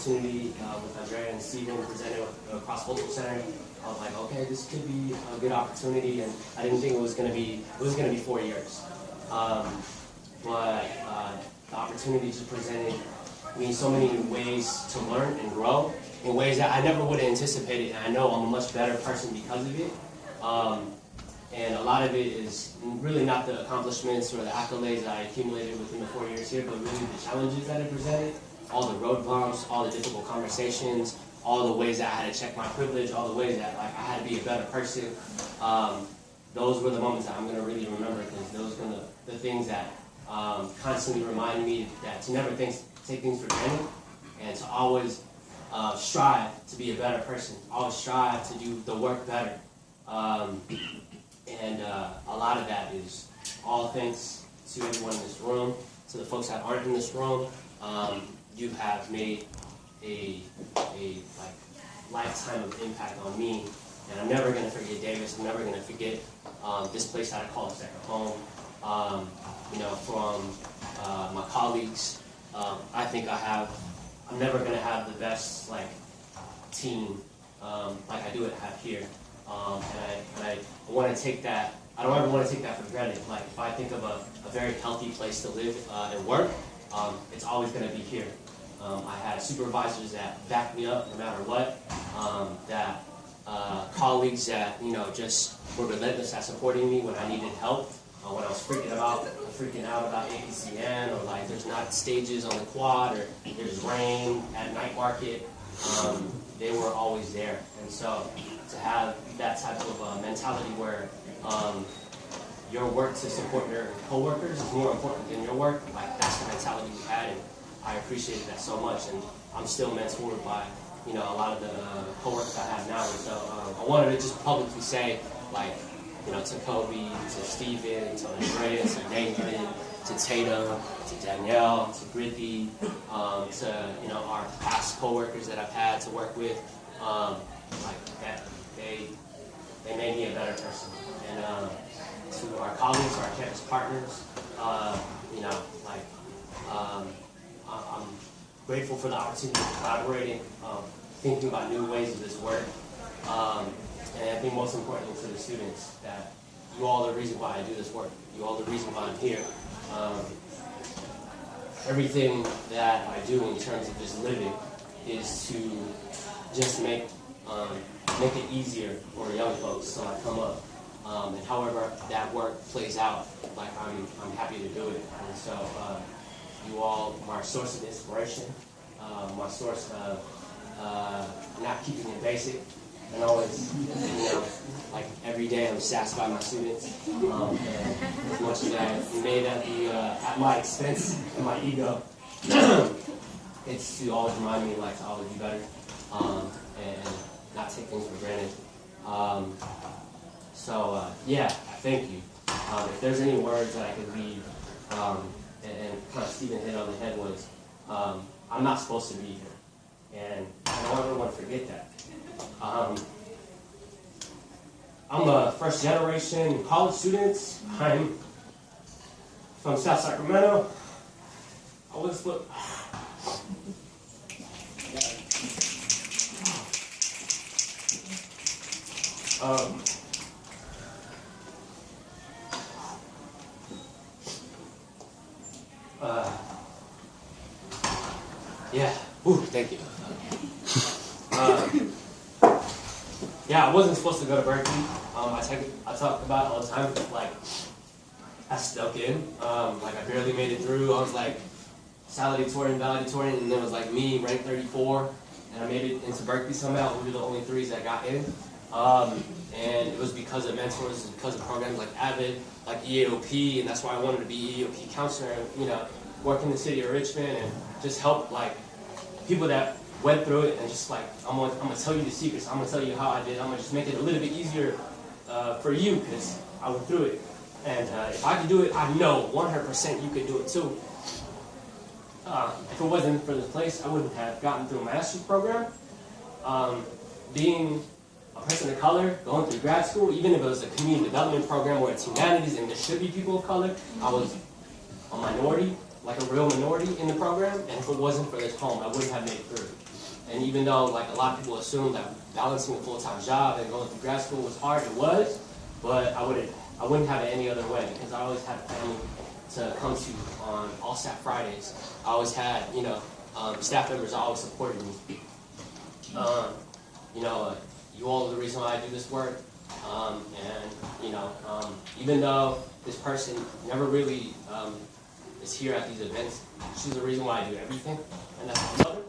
opportunity with Andrea and Steven presented across Cultural Center, I was like, okay, this could be a good opportunity, and I didn't think it was gonna be 4 years. But the opportunity just presented me so many ways to learn and grow in ways that I never would have anticipated, and I know I'm a much better person because of it. And a lot of it is really not the accomplishments or the accolades that I accumulated within the 4 years here, but really the challenges that it presented, all the road bumps, all the difficult conversations, all the ways that I had to check my privilege, all the ways that like I had to be a better person. Those were the moments that I'm going to really remember, because those were the things that constantly remind me that to never take things for granted, and to always strive to be a better person, always strive to do the work better. And a lot of that is all thanks to everyone in this room, to the folks that aren't in this room. You have made a lifetime of impact on me, and I'm never going to forget Davis. I'm never going to forget this place that I call a second home. From my colleagues, I think I'm never going to have the best team like I do have here. And I want to take that. I don't ever want to take that for granted. Like if I think of a very healthy place to live and work, it's always going to be here. I had supervisors that backed me up no matter what. Colleagues that just were relentless at supporting me when I needed help. When I was freaking out about APCN, or like there's not stages on the quad, or there's rain at night market. They were always there, and so to have that type of mentality where your work to support your coworkers is more important than your work, like that's the mentality we had, and I appreciated that so much. And I'm still mentored by a lot of the coworkers I have now, and so I wanted to just publicly say, to Kobe, to Steven, to Andrea, to Nathan, to Tatum, to Danielle, to Griffey, to our past coworkers that I've had to work with, they made me a better person. And to our colleagues, our campus partners, I'm grateful for the opportunity of collaborating, thinking about new ways of this work. And I think most importantly to the students, that you all are the reason why I do this work. You all are the reason why I'm here. Everything that I do in terms of just living is to just make it easier for young folks so I come up. And however that work plays out, I'm happy to do it. And so you all are a source of inspiration, my source of not keeping it basic. And always, every day I'm sassed by my students. And as much as I made at my expense and my ego, it's to always remind me to always be better and not take things for granted. Thank you. If there's any words that I could leave, and kind of Stephen hit on the head was, I'm not supposed to be here. And I don't ever want to forget that. I'm a first generation college student. I'm from South Sacramento. I was thank you. I wasn't supposed to go to Berkeley. I talk about it all the time. I stuck in. I barely made it through. I was valedictorian, and then it was me, ranked 34, and I made it into Berkeley somehow. We were the only threes that got in. And it was because of mentors, because of programs like AVID, like EAOP, and that's why I wanted to be EAOP counselor, and work in the city of Richmond and just help people that went through it, and just I'm gonna tell you the secrets. I'm gonna tell you how I did. I'm gonna just make it a little bit easier for you, because I went through it. And if I could do it, I know 100% you could do it too. If it wasn't for this place, I wouldn't have gotten through a master's program. Being a person of color, going through grad school, even if it was a community development program where it's humanities and there should be people of color, I was a minority, a real minority in the program, and if it wasn't for this home, I wouldn't have made it through. And even though like a lot of people assume that balancing a full-time job and going through grad school was hard, it was, but I wouldn't have it any other way because I always had a family to come to on all staff Fridays. I always had, staff members always supported me. You all are the reason why I do this work. Even though this person never really is here at these events, she's the reason why I do everything, and that's my mother.